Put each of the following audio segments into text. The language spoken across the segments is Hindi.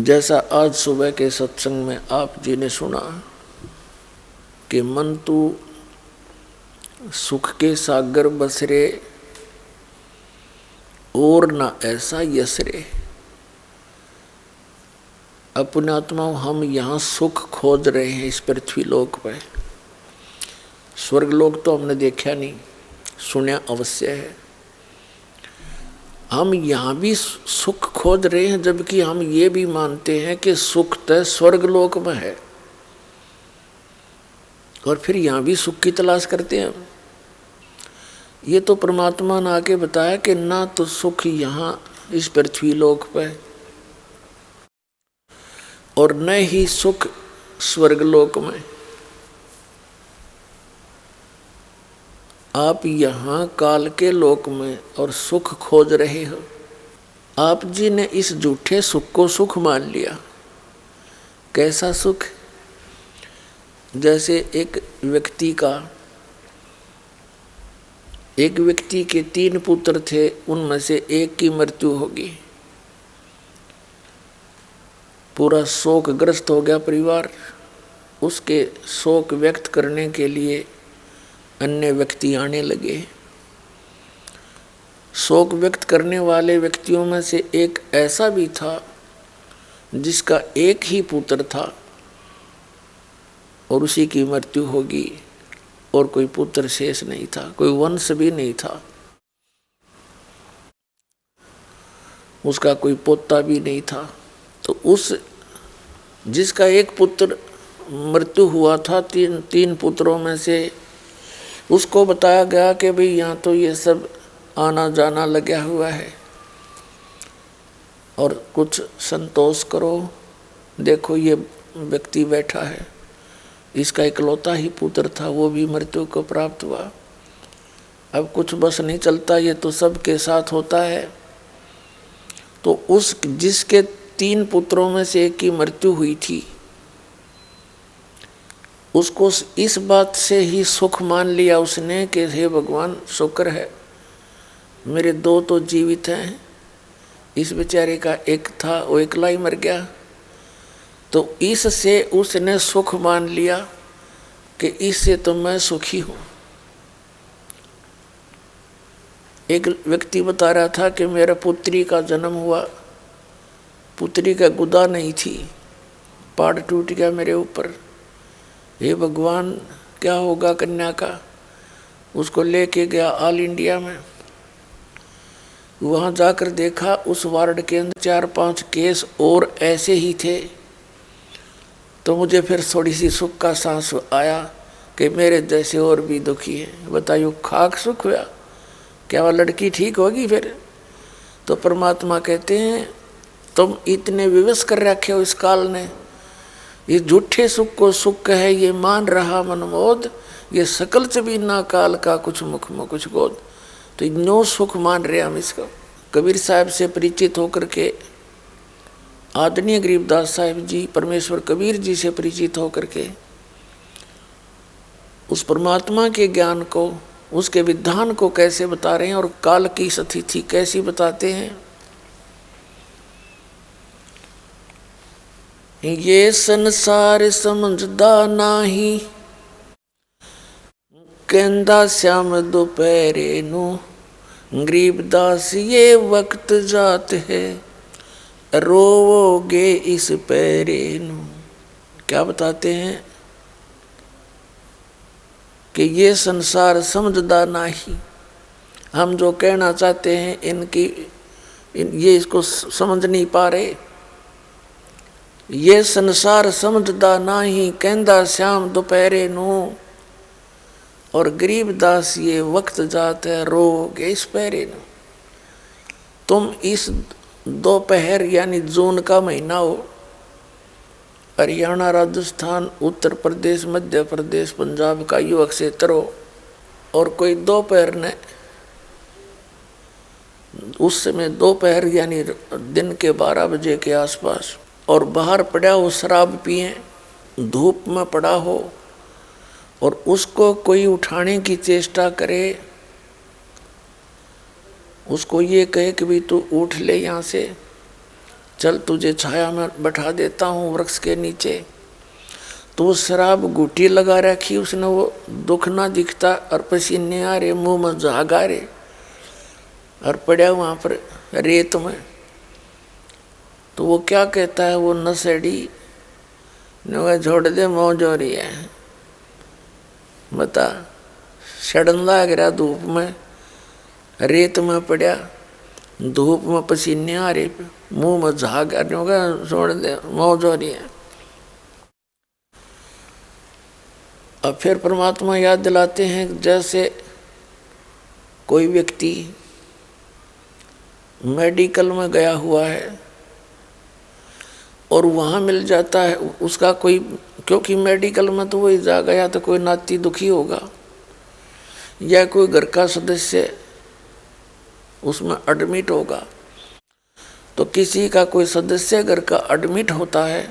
जैसा आज सुबह के सत्संग में आप जी ने सुना कि मन तू सुख के सागर बसरे और ना ऐसा यसरे। अपने आत्माओं हम यहाँ सुख खोज रहे हैं इस पृथ्वी लोक पर। स्वर्ग लोक तो हमने देखा नहीं, सुना अवश्य है। हम यहाँ भी सुख खोज रहे हैं, जबकि हम ये भी मानते हैं कि सुख तो स्वर्ग लोक में है, और फिर यहाँ भी सुख की तलाश करते हैं। ये तो परमात्मा ने आके बताया कि ना तो सुख यहाँ इस पृथ्वी लोक पर और न ही सुख स्वर्ग लोक में। आप यहाँ काल के लोक में और सुख खोज रहे हो। आप जी ने इस झूठे सुख को सुख मान लिया। कैसा सुख? जैसे एक व्यक्ति के 3 पुत्र थे, उनमें से एक की मृत्यु होगी। पूरा शोकग्रस्त हो गया परिवार। उसके शोक व्यक्त करने के लिए अन्य व्यक्ति आने लगे। शोक व्यक्त करने वाले व्यक्तियों में से एक ऐसा भी था जिसका एक ही पुत्र था और उसी की मृत्यु होगी, और कोई पुत्र शेष नहीं था, कोई वंश भी नहीं था, उसका कोई पोता भी नहीं था। तो उस जिसका एक पुत्र मृत्यु हुआ था, तीन पुत्रों में से, उसको बताया गया कि भाई यहाँ तो ये सब आना जाना लगा हुआ है और कुछ संतोष करो। देखो ये व्यक्ति बैठा है, इसका इकलौता ही पुत्र था, वो भी मृत्यु को प्राप्त हुआ। अब कुछ बस नहीं चलता, ये तो सबके साथ होता है। तो उस जिसके 3 पुत्रों में से एक की मृत्यु हुई थी, उसको इस बात से ही सुख मान लिया उसने कि हे भगवान, शुक्र है मेरे 2 तो जीवित हैं, इस बेचारे का एक था वो अकेला ही मर गया। तो इससे उसने सुख मान लिया कि इससे तो मैं सुखी हूँ। एक व्यक्ति बता रहा था कि मेरा पुत्री का जन्म हुआ, पुत्री का गुदा नहीं थी, पाड़ टूट गया मेरे ऊपर। हे भगवान, क्या होगा कन्या का? उसको लेके गया ऑल इंडिया में। वहाँ जाकर देखा उस वार्ड के अंदर 4-5 केस और ऐसे ही थे। तो मुझे फिर थोड़ी सी सुख का सांस आया कि मेरे जैसे और भी दुखी हैं। बताइए, खाक सुख हुआ क्या? वह लड़की ठीक होगी फिर? तो परमात्मा कहते हैं तुम इतने विवश कर रखे हो इस काल ने, ये झूठे सुख को सुख है ये मान रहा मनमोद, ये सकल से भी ना काल का कुछ मुख में कुछ गोद। तो इनो सुख मान रहे हम इसको। कबीर साहब से परिचित होकर के, आदरणीय गरीबदास साहिब जी, परमेश्वर कबीर जी से परिचित होकर के उस परमात्मा के ज्ञान को, उसके विधान को कैसे बता रहे हैं और काल की स्थिति कैसी बताते हैं। ये संसार समझदा नाही, कहंदा श्याम दोपहरे नू, गरीबदास ये वक्त जात है, रोवोगे इस पैरे नू। क्या बताते हैं कि ये संसार समझदा नाही। हम जो कहना चाहते हैं ये इसको समझ नहीं पा रहे। ये संसार समझदा नाही, कहंदा श्याम दोपहरे नू, और गरीबदास ये वक्त जात है, रोगे इस पहरे नू। तुम इस दोपहर यानी जून का महीना हो, हरियाणा, राजस्थान, उत्तर प्रदेश, मध्य प्रदेश, पंजाब का युवक क्षेत्र हो, और कोई दोपहर ने, उस समय दोपहर यानी दिन के 12 बजे के आसपास, और बाहर पड़ा हो शराब पिए, धूप में पड़ा हो, और उसको कोई उठाने की चेष्टा करे, उसको ये कहे कि भाई तू उठ ले यहाँ से, चल तुझे छाया में बैठा देता हूँ वृक्ष के नीचे। तो वो शराब घूटी लगा रखी उसने, वो दुख ना दिखता और पसीने आ रहे, मुंह में झाग आ रहे, और पड़ा वहाँ पर रेत में। तो वो क्या कहता है, वो नशेड़ी ने छोड़ दे, मौज हो रही है। बता, सड़न लग रहा धूप में, रेत में पड़ा, धूप में पसीने आ रहे, मुंह में झाग आ रहे, छोड़ दे, मौज हो रही है। अब फिर परमात्मा याद दिलाते हैं, जैसे कोई व्यक्ति मेडिकल में गया हुआ है और वहाँ मिल जाता है उसका कोई, क्योंकि मेडिकल में तो वही जा गया तो कोई नाती दुखी होगा या कोई घर का सदस्य उसमें एडमिट होगा। तो किसी का कोई सदस्य घर का एडमिट होता है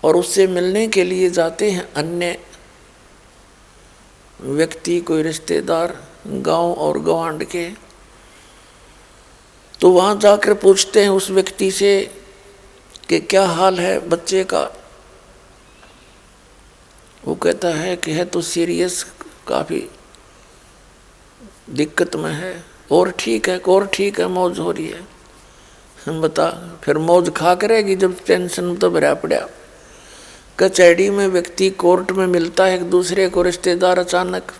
और उससे मिलने के लिए जाते हैं अन्य व्यक्ति, कोई रिश्तेदार गांव और गवांड के। तो वहाँ जाकर पूछते हैं उस व्यक्ति से कि क्या हाल है बच्चे का। वो कहता है कि है तो सीरियस, काफ़ी दिक्कत में है, और ठीक है, मौज हो रही है। हम बता, फिर मौज खा करेगी जब टेंशन तो भरा पड़ा। कचहरी में व्यक्ति कोर्ट में मिलता है एक दूसरे को, रिश्तेदार अचानक,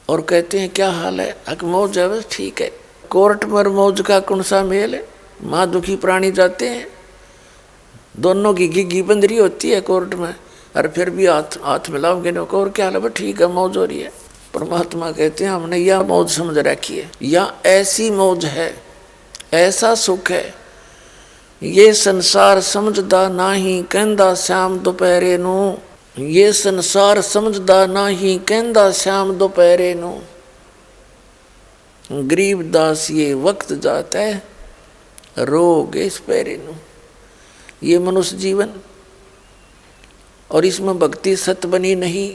और कहते हैं क्या हाल है, अक मौज है, बस ठीक है। कोर्ट में मौज का कौन सा मेल है, माँ दुखी प्राणी जाते हैं, दोनों की घी बंदरी होती है कोर्ट में, और फिर भी हाथ मिलाओगे न, और क्या हाल है, बस ठीक है, मौज हो रही है। परमात्मा कहते हैं हमने यह मौज समझ रखी है, या ऐसी मौज है, ऐसा सुख है, ये संसार समझदा नाही कहंदा श्याम दोपहरे नू, ये संसार समझदा नाही कहंदा श्याम दोपहरे नू, गरीब दास ये वक्त जाता है रोगे इस पैरे नू। ये मनुष्य जीवन, और इसमें भक्ति सत बनी नहीं,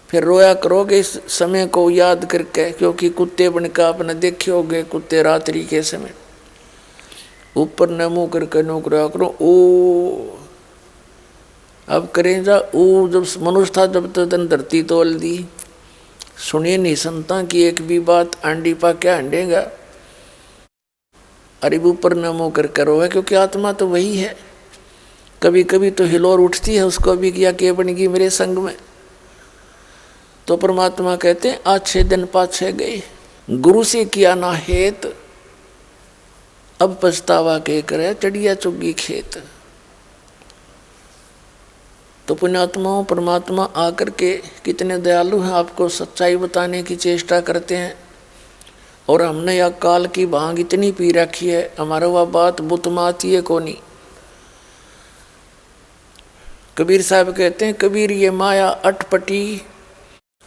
फिर रोया करोगे इस समय को याद करके, क्योंकि कुत्ते बनकर आपने देखे होंगे, कुत्ते रात्रि के समय ऊपर न मुँह करके नौकरा करो ओ, अब करें जा ओ। जब मनुष्य था जब तो दिन धरती तोल दी, सुनिए नहीं संता की एक भी बात, आंडी पा क्या अंडेगा, अरे ऊपर न मुँह कर करो है, क्योंकि आत्मा तो वही है। कभी कभी तो हिलोर उठती है उसको भी, किया के बनेगी मेरे संग में। तो परमात्मा कहते हैं अच्छे दिन पाछे गए, गुरु से किया ना हेत, अब पछतावा के करे चढ़िया चुगी खेत। तो पुण्यात्माओं, परमात्मा आकर के कितने दयालु हैं, आपको सच्चाई बताने की चेष्टा करते हैं। और हमने यह काल की भांग इतनी पी रखी है, हमारा वह बात बुतमाती है को नहीं। कबीर साहब कहते हैं, कबीर ये माया अटपटी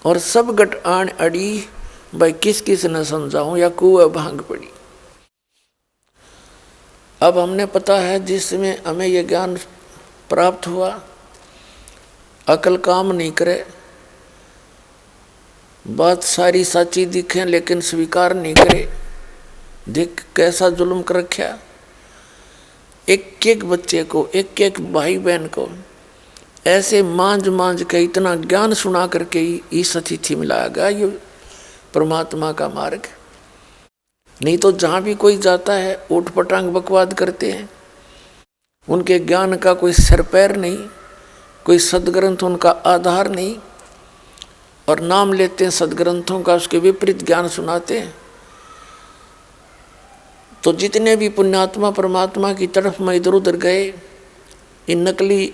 और सब गट आन अड़ी, भाई किस किस न समझाऊं या कुआ भांग पड़ी। अब हमने पता है जिसमें हमें यह ज्ञान प्राप्त हुआ, अकल काम नहीं करे, बात सारी सच्ची दिखे लेकिन स्वीकार नहीं करे। देख कैसा जुल्म कर रखा, एक एक बच्चे को, एक एक भाई बहन को ऐसे मांझ मांझ के इतना ज्ञान सुना करके इस अतिथि मिलाएगा। ये परमात्मा का मार्ग। नहीं तो जहाँ भी कोई जाता है ऊट पटांग बकवाद करते हैं, उनके ज्ञान का कोई सिर पैर नहीं, कोई सदग्रंथ उनका आधार नहीं, और नाम लेते हैं सदग्रंथों का, उसके विपरीत ज्ञान सुनाते हैं। तो जितने भी पुण्यात्मा परमात्मा की तरफ में इधर उधर गए, इन नकली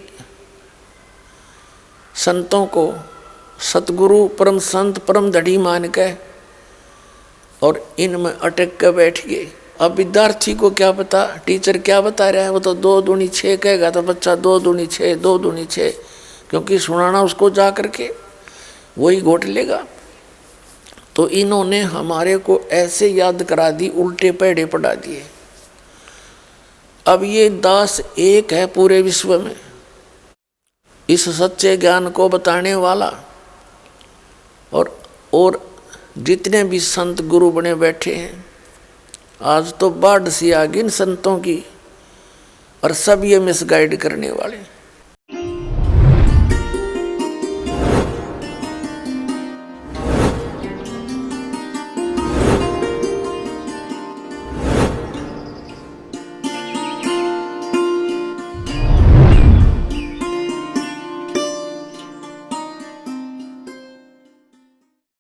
संतों को सतगुरु परम संत परम धड़ी मान के और इनमें अटक कर बैठ गए। अब विद्यार्थी को क्या पता टीचर क्या बता रहा है, वो तो 2 दूनी 6 कहेगा तो बच्चा 2 दूनी 6, 2 दूनी 6, क्योंकि सुनाना उसको जा करके वही घोट लेगा। तो इन्होंने हमारे को ऐसे याद करा दी, उल्टे पैड़े पड़ा दिए। अब ये दास एक है पूरे विश्व में, इस सच्चे ज्ञान को बताने वाला, और जितने भी संत गुरु बने बैठे हैं आज तो बाढ़ सी आ गई इन संतों की, और सब ये मिसगाइड करने वाले।